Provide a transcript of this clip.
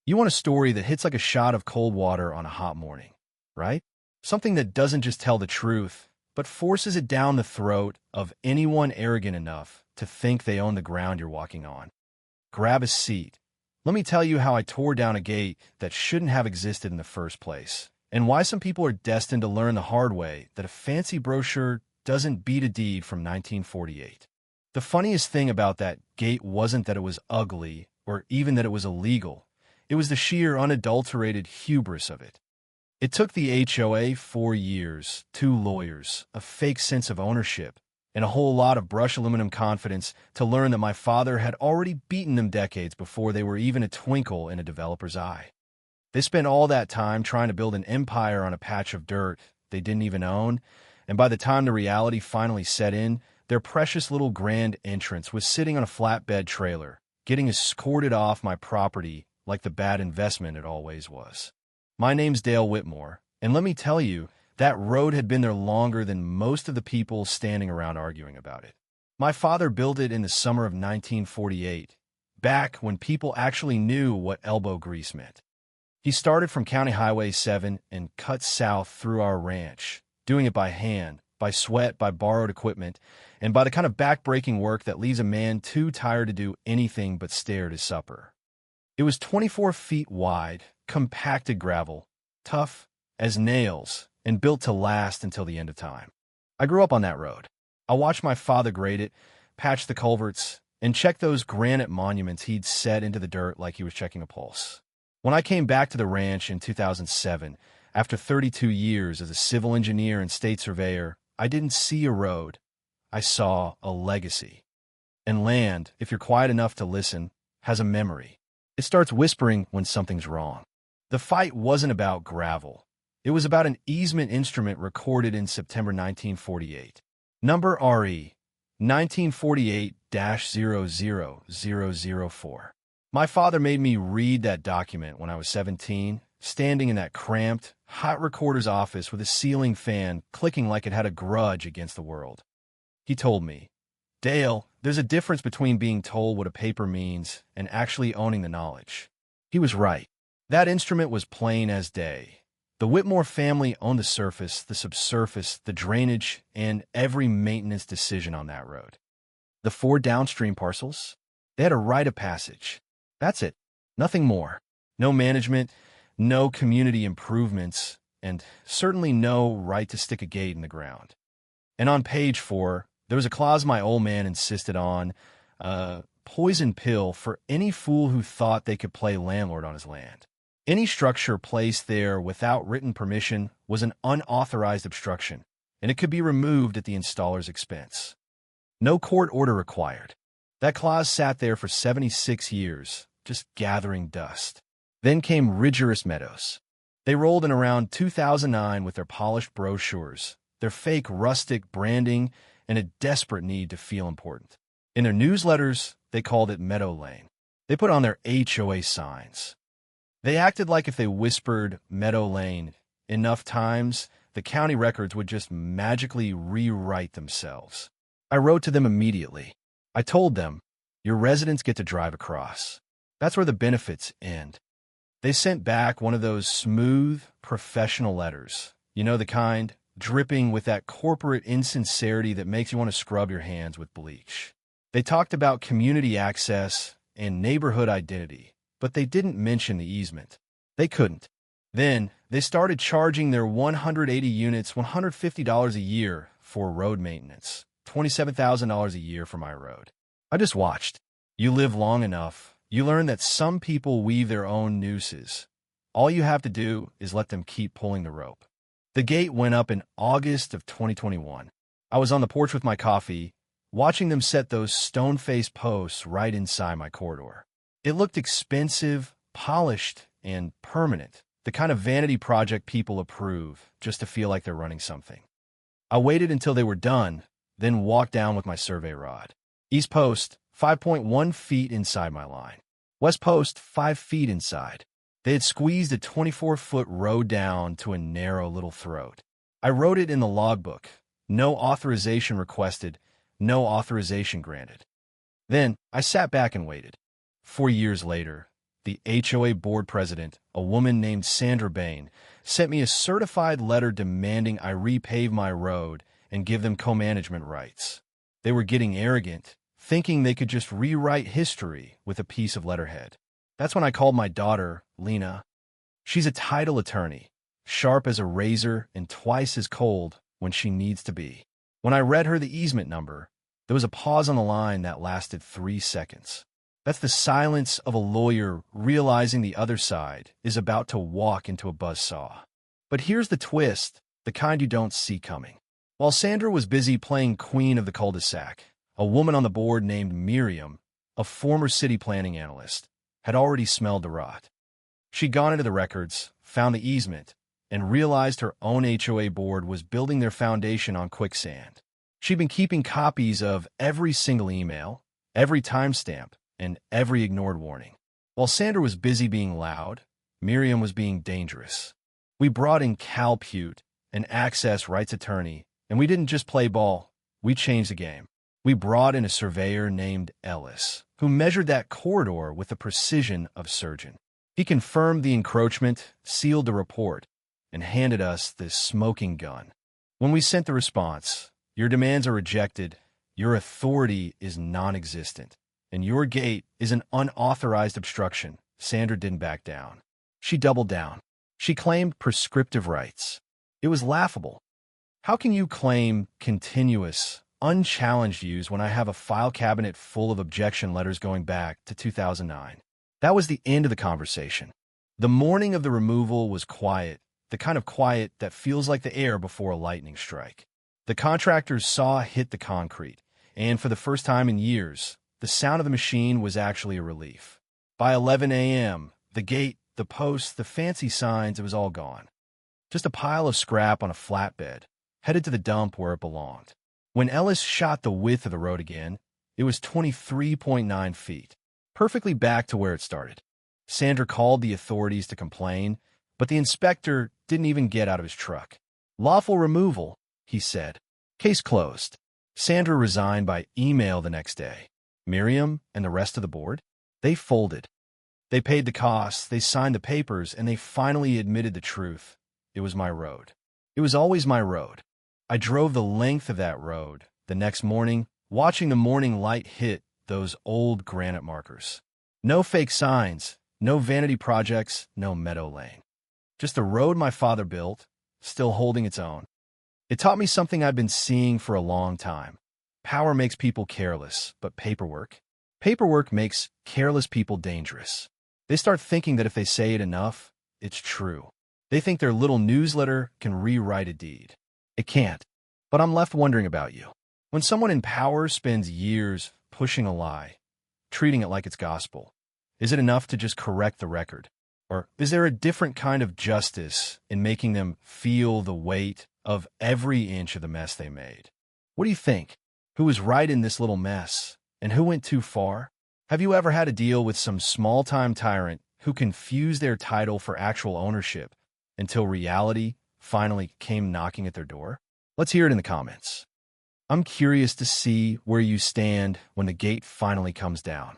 You want a story that hits like a shot of cold water on a hot morning, right? Something that doesn't just tell the truth, but forces it down the throat of anyone arrogant enough to think they own the ground you're walking on. Grab a seat. Let me tell you how I tore down a gate that shouldn't have existed in the first place, and why some people are destined to learn the hard way that a fancy brochure doesn't beat a deed from 1948. The funniest thing about that gate wasn't that it was ugly or even that it was illegal. It was the sheer, unadulterated hubris of it. It took the HOA 4 years, 2 lawyers, a fake sense of ownership, and a whole lot of brushed aluminum confidence to learn that my father had already beaten them decades before they were even a twinkle in a developer's eye. They spent all that time trying to build an empire on a patch of dirt they didn't even own, and by the time the reality finally set in, their precious little grand entrance was sitting on a flatbed trailer, getting escorted off my property like the bad investment it always was. My name's Dale Whitmore, and let me tell you, that road had been there longer than most of the people standing around arguing about it. My father built it in the summer of 1948, back when people actually knew what elbow grease meant. He started from County Highway 7 and cut south through our ranch, doing it by hand, by sweat, by borrowed equipment, and by the kind of back-breaking work that leaves a man too tired to do anything but stare at his supper. It was 24 feet wide, compacted gravel, tough as nails, and built to last until the end of time. I grew up on that road. I watched my father grade it, patch the culverts, and check those granite monuments he'd set into the dirt like he was checking a pulse. When I came back to the ranch in 2007, after 32 years as a civil engineer and state surveyor, I didn't see a road. I saw a legacy. And land, if you're quiet enough to listen, has a memory. It starts whispering when something's wrong. The fight wasn't about gravel. It was about an easement instrument recorded in September 1948. Number RE 1948-00004. My father made me read that document when I was 17, standing in that cramped, hot recorder's office with a ceiling fan clicking like it had a grudge against the world. He told me, "Dale, there's a difference between being told what a paper means and actually owning the knowledge." He was right. That instrument was plain as day. The Whitmore family owned the surface, the subsurface, the drainage, and every maintenance decision on that road. The 4 downstream parcels, they had a right of passage. That's it. Nothing more. No management, no community improvements, and certainly no right to stick a gate in the ground. And on page 4, there was a clause my old man insisted on, a poison pill for any fool who thought they could play landlord on his land. Any structure placed there without written permission was an unauthorized obstruction, and it could be removed at the installer's expense. No court order required. That clause sat there for 76 years, just gathering dust. Then came rigorous meadows. They rolled in around 2009 with their polished brochures, their fake rustic branding, and a desperate need to feel important. In their newsletters, they called it Meadow Lane. They put on their HOA signs. They acted like if they whispered Meadow Lane enough times, the county records would just magically rewrite themselves. I wrote to them immediately. I told them, "Your residents get to drive across. That's where the benefits end." They sent back one of those smooth, professional letters. You know the kind, dripping with that corporate insincerity that makes you want to scrub your hands with bleach. They talked about community access and neighborhood identity, but they didn't mention the easement. They couldn't. Then, they started charging their 180 units $150 a year for road maintenance, $27,000 a year for my road. I just watched. You live long enough, you learn that some people weave their own nooses. All you have to do is let them keep pulling the rope. The gate went up in August of 2021. I was on the porch with my coffee, watching them set those stone-faced posts right inside my corridor. It looked expensive, polished, and permanent, the kind of vanity project people approve just to feel like they're running something. I waited until they were done, then walked down with my survey rod. East post, 5.1 feet inside my line. West post, 5 feet inside. They had squeezed a 24-foot road down to a narrow little throat. I wrote it in the logbook. No authorization requested, no authorization granted. Then I sat back and waited. 4 years later, the HOA board president, a woman named Sandra Bain, sent me a certified letter demanding I repave my road and give them co-management rights. They were getting arrogant, thinking they could just rewrite history with a piece of letterhead. That's when I called my daughter, Lena. She's a title attorney, sharp as a razor and twice as cold when she needs to be. When I read her the easement number, there was a pause on the line that lasted 3 seconds. That's the silence of a lawyer realizing the other side is about to walk into a buzzsaw. But here's the twist, the kind you don't see coming. While Sandra was busy playing queen of the cul-de-sac, a woman on the board named Miriam, a former city planning analyst, had already smelled the rot. She'd gone into the records, found the easement, and realized her own HOA board was building their foundation on quicksand. She'd been keeping copies of every single email, every timestamp, and every ignored warning. While Sandra was busy being loud, Miriam was being dangerous. We brought in Cal Pute, an access rights attorney, and we didn't just play ball, we changed the game. We brought in a surveyor named Ellis, who measured that corridor with the precision of a surgeon. He confirmed the encroachment, sealed the report, and handed us this smoking gun. When we sent the response, "Your demands are rejected, your authority is non-existent, and your gate is an unauthorized obstruction," Sandra didn't back down. She doubled down. She claimed prescriptive rights. It was laughable. How can you claim continuous, unchallenged use when I have a file cabinet full of objection letters going back to 2009? That was the end of the conversation. The morning of the removal was quiet, the kind of quiet that feels like the air before a lightning strike. The contractor's saw hit the concrete, and for the first time in years, the sound of the machine was actually a relief. By 11 a.m., the gate, the posts, the fancy signs, it was all gone. Just a pile of scrap on a flatbed, headed to the dump where it belonged. When Ellis shot the width of the road again, it was 23.9 feet, perfectly back to where it started. Sandra called the authorities to complain, but the inspector didn't even get out of his truck. "Lawful removal," he said. "Case closed." Sandra resigned by email the next day. Miriam and the rest of the board, they folded. They paid the costs, they signed the papers, and they finally admitted the truth. It was my road. It was always my road. I drove the length of that road the next morning, watching the morning light hit those old granite markers. No fake signs, no vanity projects, no meadow lane. Just the road my father built, still holding its own. It taught me something I've been seeing for a long time. Power makes people careless, but paperwork makes careless people dangerous. They start thinking that if they say it enough, it's true. They think their little newsletter can rewrite a deed. It can't. But I'm left wondering about you. When someone in power spends years pushing a lie, treating it like it's gospel, is it enough to just correct the record? Or is there a different kind of justice in making them feel the weight of every inch of the mess they made? What do you think? Who was right in this little mess? And who went too far? Have you ever had to deal with some small-time tyrant who confused their title for actual ownership until reality finally came knocking at their door? Let's hear it in the comments. I'm curious to see where you stand when the gate finally comes down.